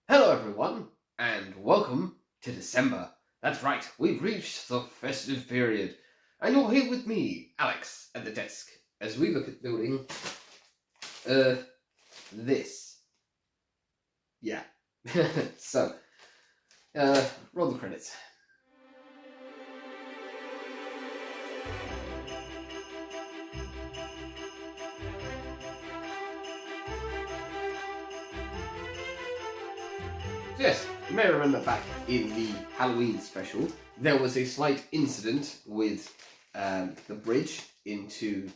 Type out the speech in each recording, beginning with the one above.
Hello everyone, and welcome to December. That's right, we've reached the festive period, and you're here with me, Alex, at the desk, as we look at building, this. Yeah. So, roll the credits. Yes, you may remember back in the Halloween special, there was a slight incident with the bridge into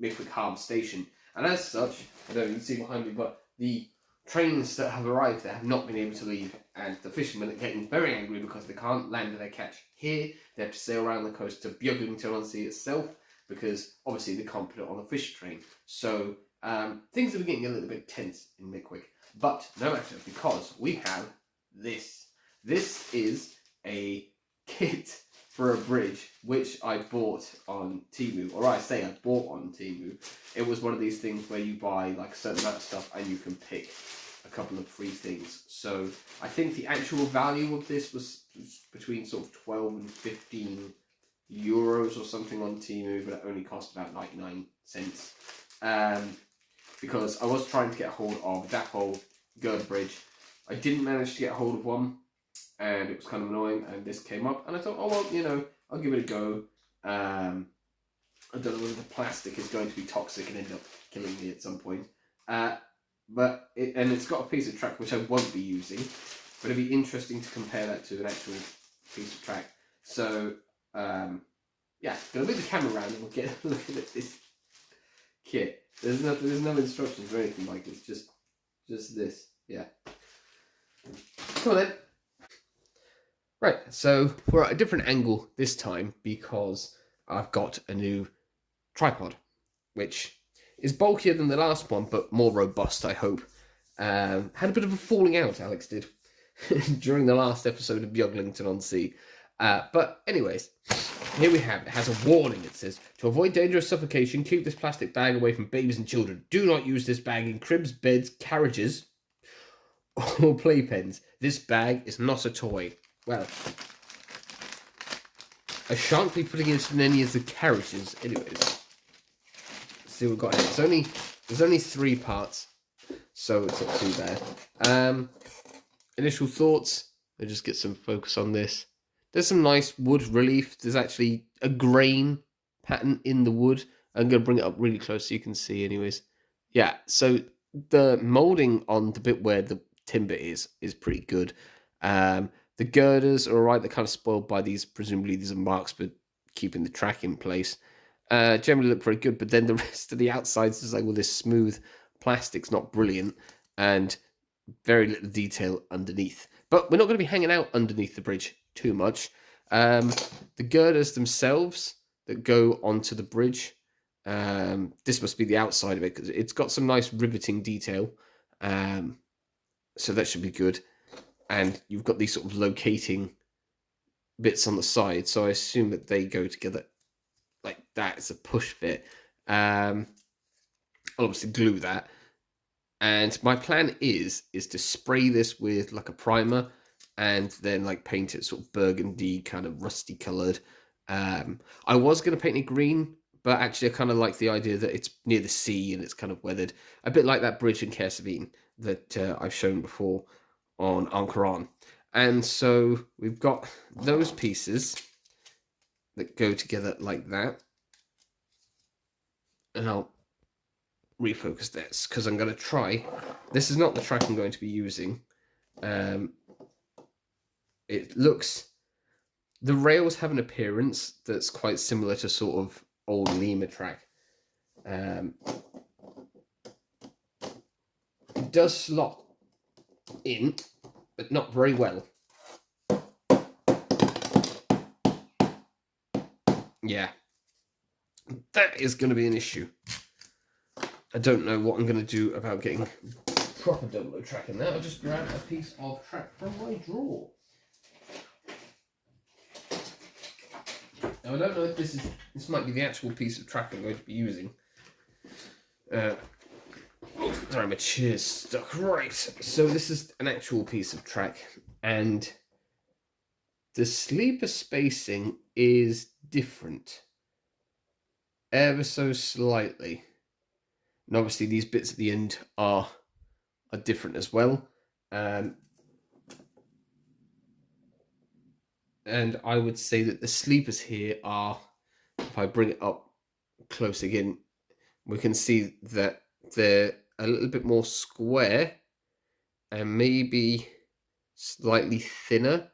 Mickwick Harbour Station. And as such, I don't know if you can see behind me, but the trains that have arrived there have not been able to leave, and the fishermen are getting very angry because they can't land their catch here. They have to sail around the coast to Beaglington-On-Sea itself, because obviously they can't put it on a fish train. So things are getting a little bit tense in Mickwick. But no matter, because we have this. This is a kit for a bridge which I bought on Temu, or I say I bought on Temu. It was one of these things where you buy like a certain amount of stuff and you can pick a couple of free things. So I think the actual value of this was between sort of 12 and 15 euros or something on Temu, but it only cost about 99 cents. Because I was trying to get a hold of that whole girder bridge. I didn't manage to get a hold of one, and it was kind of annoying, and this came up, and I thought, oh, well, you know, I'll give it a go. I don't know whether the plastic is going to be toxic and end up killing me at some point. But it's got a piece of track which I won't be using, but it'd be interesting to compare that to an actual piece of track. So, yeah, gonna move the camera around and we'll get a look at this kit. There's no instructions or anything like this, just this, yeah. Come on then. Right, so we're at a different angle this time because I've got a new tripod, which is bulkier than the last one, but more robust, I hope. Had a bit of a falling out, Alex did, during the last episode of Beaglington-On-Sea. But anyways, here we have it. It has a warning. It says, to avoid dangerous suffocation, keep this plastic bag away from babies and children. Do not use this bag in cribs, beds, carriages, or playpens. This bag is not a toy. Well, I shan't be putting it in any of the carriages anyways. Let's see what we've got here. There's only 3 parts, so it's not too bad. Initial thoughts. I'll just get some focus on this. There's some nice wood relief. There's actually a grain pattern in the wood. I'm going to bring it up really close so you can see anyways. Yeah, so the moulding on the bit where the timber is pretty good. The girders are alright. They're kind of spoiled by these, presumably these are marks for keeping the track in place. Generally look very good, but then the rest of the outsides is like, well, this smooth plastic's not brilliant, and very little detail underneath. But we're not going to be hanging out underneath the bridge too much. The girders themselves that go onto the bridge, this must be the outside of it, because it's got some nice riveting detail. So that should be good. And you've got these sort of locating bits on the side. So I assume that they go together like that. It's a push fit. I'll obviously glue that. And my plan is to spray this with like a primer and then like paint it sort of burgundy, kind of rusty coloured. I was going to paint it green, but actually I kind of like the idea that it's near the sea and it's kind of weathered. A bit like that bridge in Kersavine that I've shown before on Anchoran. And so we've got those pieces that go together like that. And I'll refocus this because I'm going to try. This is not the track I'm going to be using. It looks... The rails have an appearance that's quite similar to sort of old Lima track. It does slot in, but not very well. Yeah, that is going to be an issue. I don't know what I'm going to do about getting proper double track in there. I'll just grab a piece of track from my drawer. Now, I don't know if this might be the actual piece of track I'm going to be using. Sorry, my chair's stuck. Right, so this is an actual piece of track, and the sleeper spacing is different, ever so slightly. And obviously these bits at the end are different as well. And I would say that the sleepers here are, if I bring it up close again, we can see that they're a little bit more square and maybe slightly thinner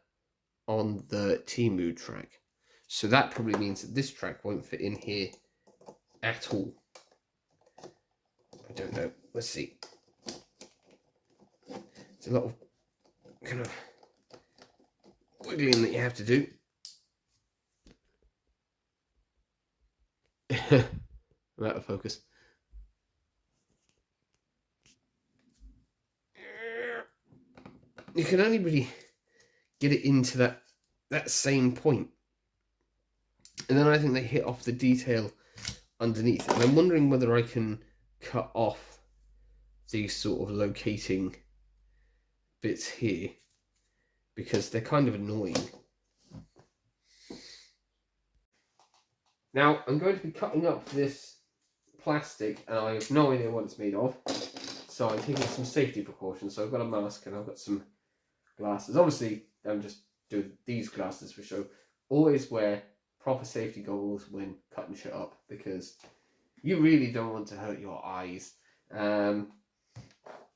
on the Temu track. So that probably means that this track won't fit in here at all. I don't know. Let's see. It's a lot of kind of wiggling that you have to do. I'm out of focus. You can only really get it into that same point. And then I think they hit off the detail underneath. And I'm wondering whether I can cut off these sort of locating bits here, because they're kind of annoying. Now I'm going to be cutting up this plastic, and I have no idea what it's made of, so I'm taking some safety precautions. So I've got a mask and I've got some glasses. Obviously I'm just doing these glasses for show. Always wear proper safety goggles when cutting shit up, because you really don't want to hurt your eyes. And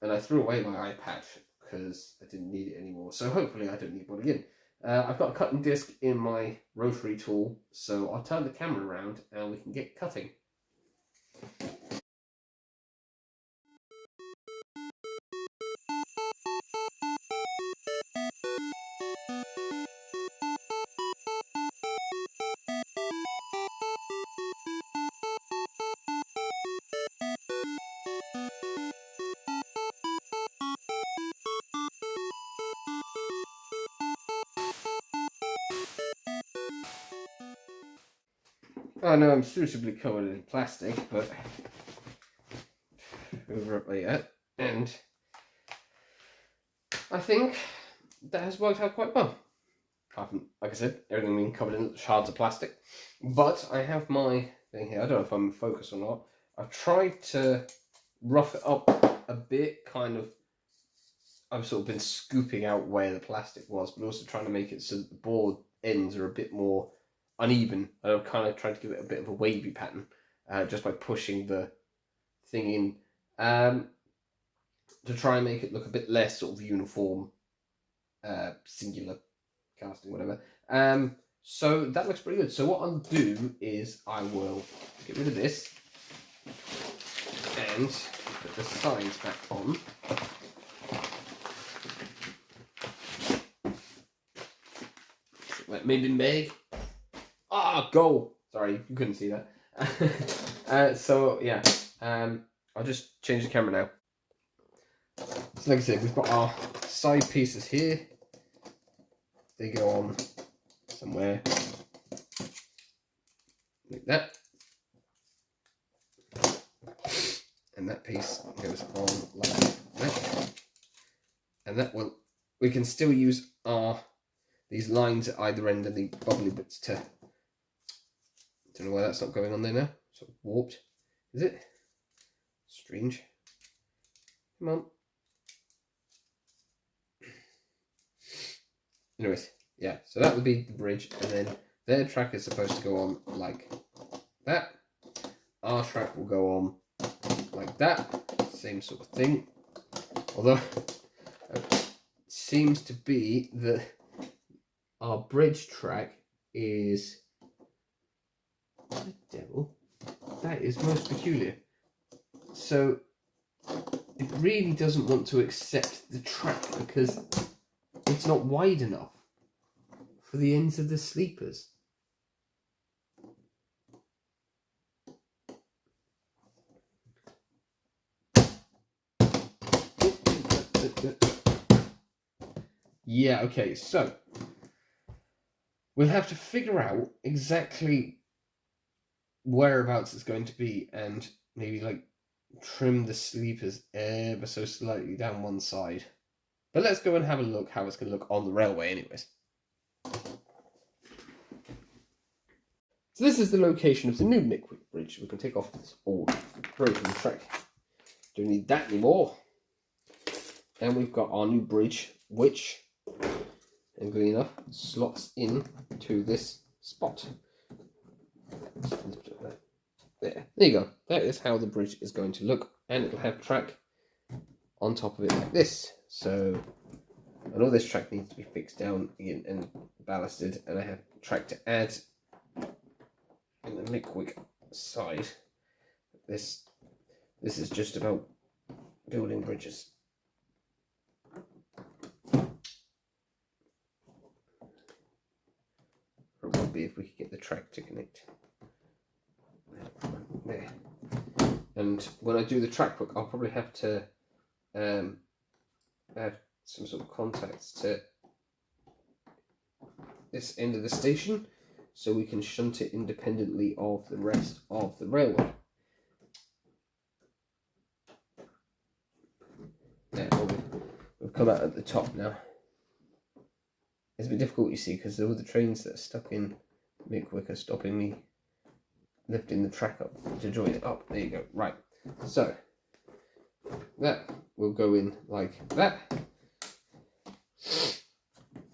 I threw away my eye patch because I didn't need it anymore, so hopefully I don't need one again. I've got a cutting disc in my rotary tool, so I'll turn the camera around and we can get cutting. I know I'm suitably covered in plastic, but over it like that, and I think that has worked out quite well. Like I said, everything being covered in shards of plastic, but I have my thing here. I don't know if I'm in focus or not. I've tried to rough it up a bit, kind of. I've sort of been scooping out where the plastic was, but also trying to make it so that the board ends are a bit more uneven. And I've kind of tried to give it a bit of a wavy pattern, just by pushing the thing in, to try and make it look a bit less sort of uniform, singular casting, whatever. So that looks pretty good. So what I'll do is I will get rid of this and put the sides back on. Maybe Meg. Ah, go! Sorry, you couldn't see that. So yeah, I'll just change the camera now. So like I said, we've got our side pieces here. They go on somewhere like that, and that piece goes on like that, and that will, we can still use these lines at either end of the bubbly bits to, don't know why that's not going on there now, sort of warped, is it? Strange. Come on. Anyways, yeah, so that would be the bridge, and then their track is supposed to go on like that. Our track will go on like that, same sort of thing. Although it seems to be that our bridge track is, the devil, that is most peculiar. So it really doesn't want to accept the track because it's not wide enough for the ends of the sleepers. Yeah, okay, so we'll have to figure out exactly whereabouts it's going to be, and maybe like trim the sleepers ever so slightly down one side. But let's go and have a look how it's going to look on the railway anyways. So this is the location of the new Mickwick Bridge. We can take off this old broken track. Don't need that anymore. And we've got our new bridge, which, angrily enough, slots in to this spot. There you go. That is how the bridge is going to look, and it'll have track on top of it like this. So, and all this track needs to be fixed down again and ballasted, and I have track to add in the Mickwick side. This is just about building bridges. It would be if we could get the track to connect. There. And when I do the track work, I'll probably have to add some sort of contacts to this end of the station so we can shunt it independently of the rest of the railway. There, we've come out at the top now. It's a bit difficult, you see, because all the trains that are stuck in Mickwick are stopping me lifting the track up to join it up. There you go. Right. So that will go in like that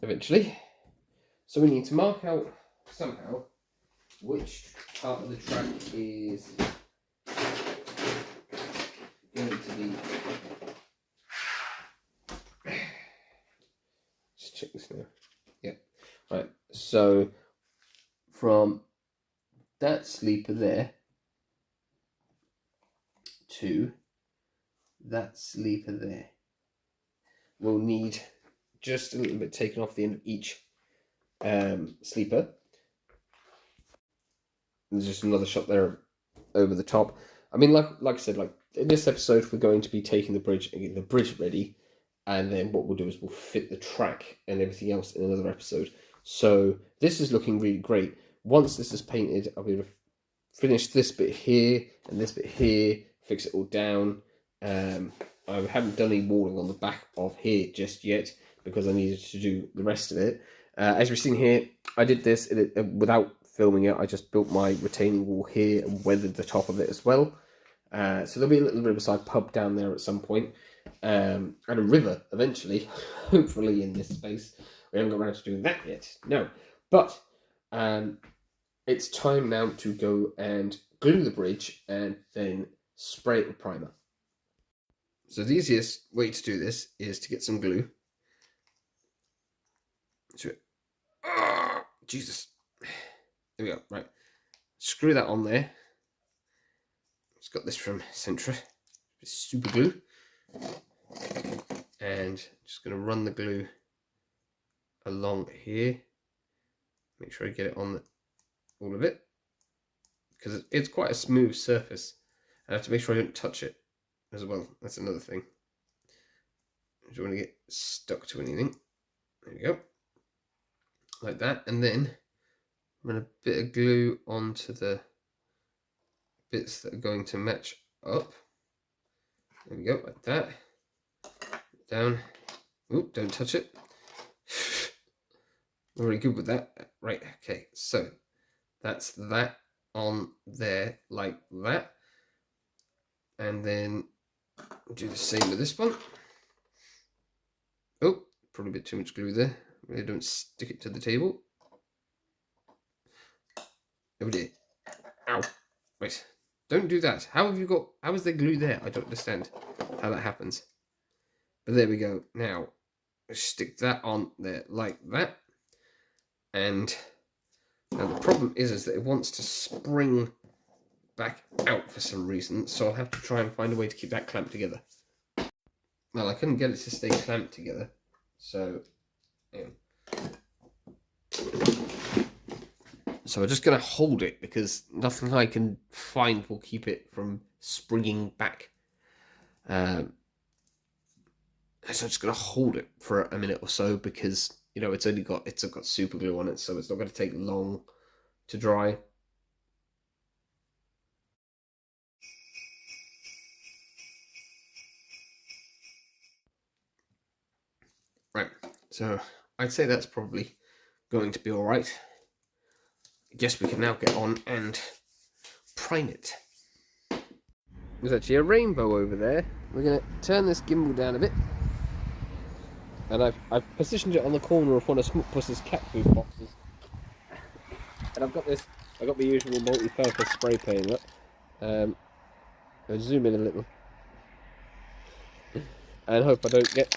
eventually. So we need to mark out somehow which part of the track is going to be. Just check this now. Yeah. Right. So from that sleeper there to that sleeper there, we'll need just a little bit taken off the end of each sleeper. There's just another shot there over the top. I mean, like I said, like in this episode, we're going to be taking the bridge and getting the bridge ready, and then what we'll do is we'll fit the track and everything else in another episode. So this is looking really great. Once this is painted, I'll be able to finish this bit here and this bit here, fix it all down. I haven't done any walling on the back of here just yet because I needed to do the rest of it. As we've seen here, I did this without filming it. I just built my retaining wall here and weathered the top of it as well. So there'll be a little riverside pub down there at some point, and a river eventually, hopefully in this space. We haven't got around to doing that yet, no. But it's time now to go and glue the bridge and then spray it with primer. So the easiest way to do this is to get some glue. Jesus. There we go, right. Screw that on there. It's got this from Centra. It's super glue. And just going to run the glue along here. Make sure I get it on all of it. Because it's quite a smooth surface. I have to make sure I don't touch it as well. That's another thing. I don't want to get stuck to anything. There we go. Like that. And then run a bit of glue onto the bits that are going to match up. There we go, like that. Down. Oop, don't touch it. We're really good with that. Right, okay, so that's that on there like that. And then do the same with this one. Oh, probably a bit too much glue there. Really don't stick it to the table. Oh dear. Ow. Wait. Don't do that. How is there glue there? I don't understand how that happens. But there we go. Now, stick that on there like that. And now the problem is that it wants to spring back out for some reason. So I'll have to try and find a way to keep that clamped together. Well, I couldn't get it to stay clamped together. So, yeah. So we're just going to hold it because nothing I can find will keep it from springing back. So I'm just going to hold it for a minute or so because, you know, it's got super glue on it, so it's not going to take long to dry. Right, so I'd say that's probably going to be alright. I guess we can now get on and prime it. There's actually a rainbow over there. We're going to turn this gimbal down a bit. And I've positioned it on the corner of one of Smookpuss's cat food boxes. And I've got the usual multi-purpose spray paint. Look. I'll zoom in a little. And hope I don't get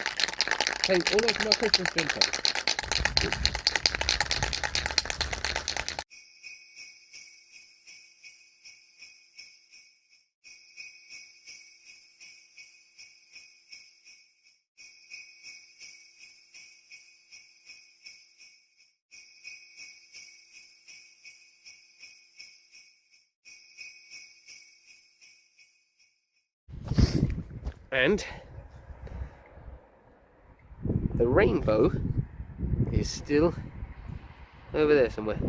paint all over my Christmas dinner. And the rainbow is still over there somewhere.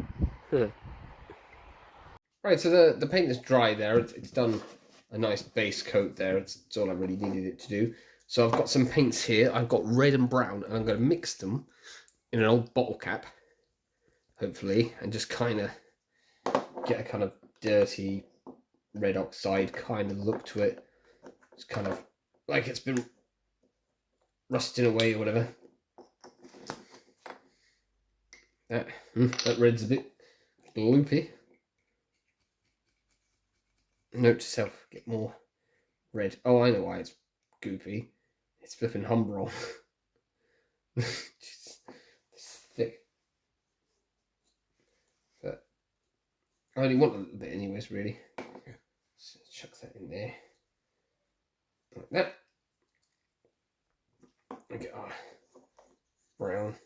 Right, so the paint is dry there. It's done a nice base coat there. It's all I really needed it to do. So I've got some paints here. I've got red and brown, and I'm going to mix them in an old bottle cap, hopefully, and just kind of get a kind of dirty red oxide kind of look to it. It's kind of like it's been rusting away or whatever. That red's a bit gloopy. Note to self, get more red. Oh, I know why it's goopy. It's flipping Humbrol. It's thick. But I only want a little bit anyways, really. So chuck that in there. Like that. We get our brown.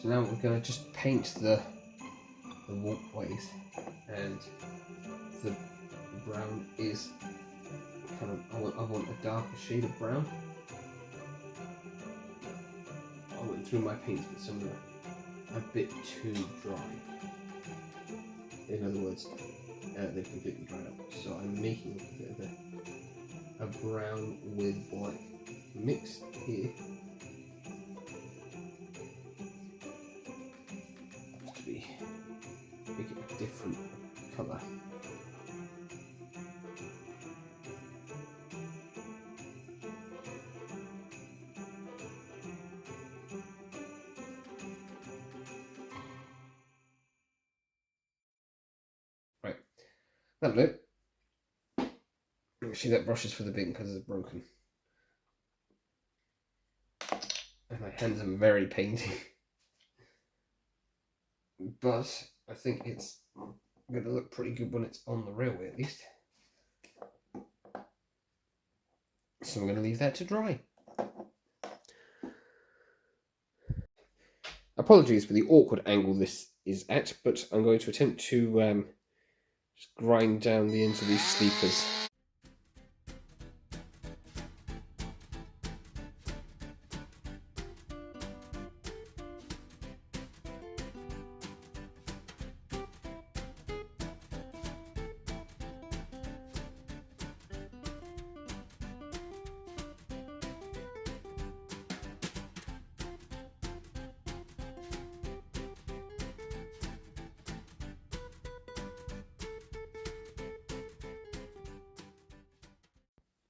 So now we're going to just paint the walkways, and the brown is kind of, I want a darker shade of brown. I went through my paints, but some of them are a bit too dry. In other words, they've completely dried up. So I'm making a bit of a brown with black mixed here. Make it a different colour. Right, that'll do. Actually, that brush is for the bin because it's broken. And my hands are very painty. But I think it's going to look pretty good when it's on the railway, at least. So I'm going to leave that to dry. Apologies for the awkward angle this is at, but I'm going to attempt to just grind down the ends of these sleepers.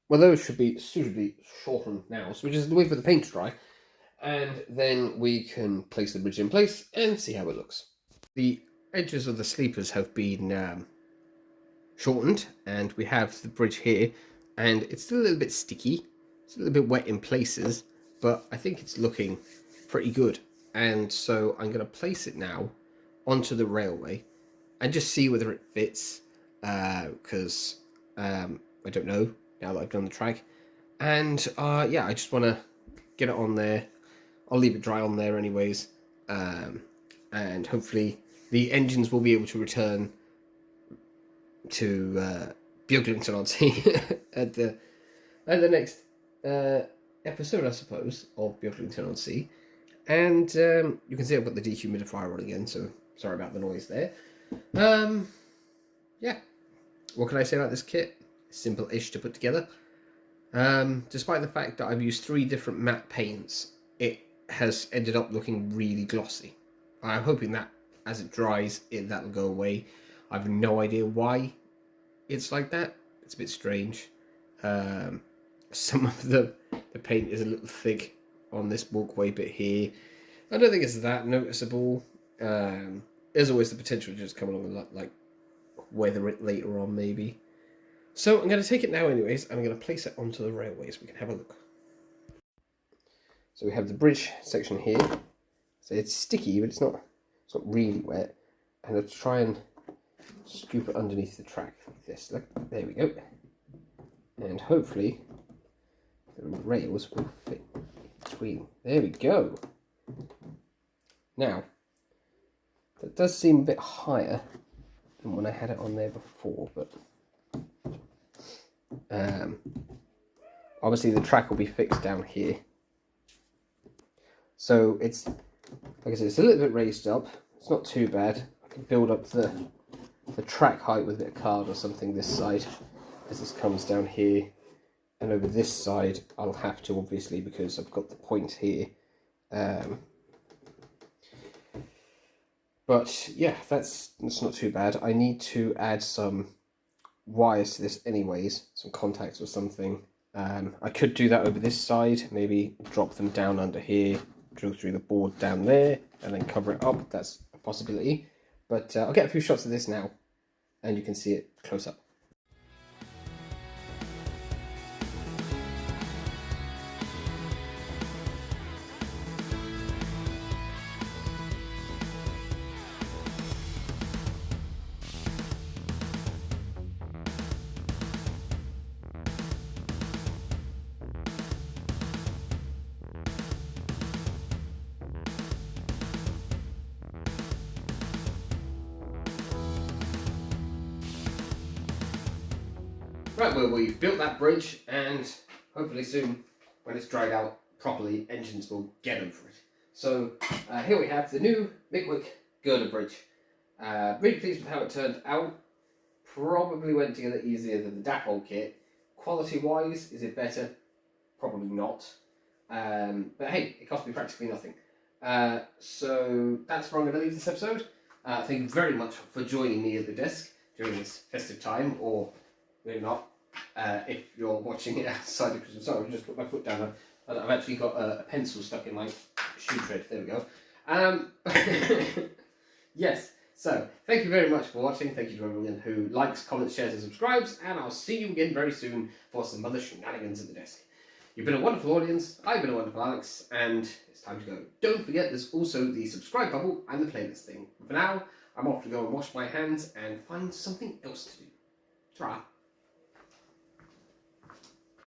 Well, those should be suitably shortened now, so we just wait for the paint to dry, and then we can place the bridge in place and see how it looks. The edges of the sleepers have been shortened, and we have the bridge here, and it's still a little bit sticky. It's a little bit wet in places, but I think it's looking pretty good. And so I'm going to place it now onto the railway and just see whether it fits, because I don't know now that I've done the track. And yeah, I just want to get it on there. I'll leave it dry on there anyways, and hopefully the engines will be able to return to Beaglington-On-Sea at the next episode, I suppose, of Beaglington-On-Sea. And you can see I've got the dehumidifier on again, so sorry about the noise there. Yeah, what can I say about this kit? Simple-ish to put together. Despite the fact that I've used 3 different matte paints, it has ended up looking really glossy. I'm hoping that as it dries, that'll go away. I have no idea why it's like that. It's a bit strange. Some of the paint is a little thick on this walkway bit here. I don't think it's that noticeable. There's always the potential to just come along and like weather it later on maybe. So I'm going to take it now anyways, and I'm going to place it onto the railway so we can have a look. So we have the bridge section here. So it's sticky, but it's not really wet. And I'll try and scoop it underneath the track like this. Look, there we go. And hopefully the rails will fit between. There we go. Now, that does seem a bit higher than when I had it on there before, but obviously the track will be fixed down here. So it's, like I said, it's a little bit raised up. It's not too bad. I can build up the track height with a bit of card or something this side as this comes down here. And over this side, I'll have to, obviously, because I've got the point here. But yeah, that's not too bad. I need to add some wires to this anyways, some contacts or something. I could do that over this side, maybe drop them down under here, drill through the board down there, and then cover it up. That's a possibility. But I'll get a few shots of this now, and you can see it close up. Right, well, we've built that bridge, and hopefully soon, when it's dried out properly, engines will get over it. So here we have the new Mickwick girder bridge. Really pleased with how it turned out. Probably went together easier than the Dapol kit. Quality-wise, is it better? Probably not. But hey, it cost me practically nothing. So that's where I'm going to leave this episode. Thank you very much for joining me at the desk during this festive time, or maybe not, if you're watching it outside of Christmas. Sorry, I've just put my foot down. I've actually got a pencil stuck in my shoe tread. There we go. Yes, so thank you very much for watching. Thank you to everyone who likes, comments, shares and subscribes, and I'll see you again very soon for some other shenanigans at the desk. You've been a wonderful audience, I've been a wonderful Alex, and it's time to go. Don't forget there's also the subscribe bubble and the playlist thing. For now, I'm off to go and wash my hands and find something else to do. Ta-ra.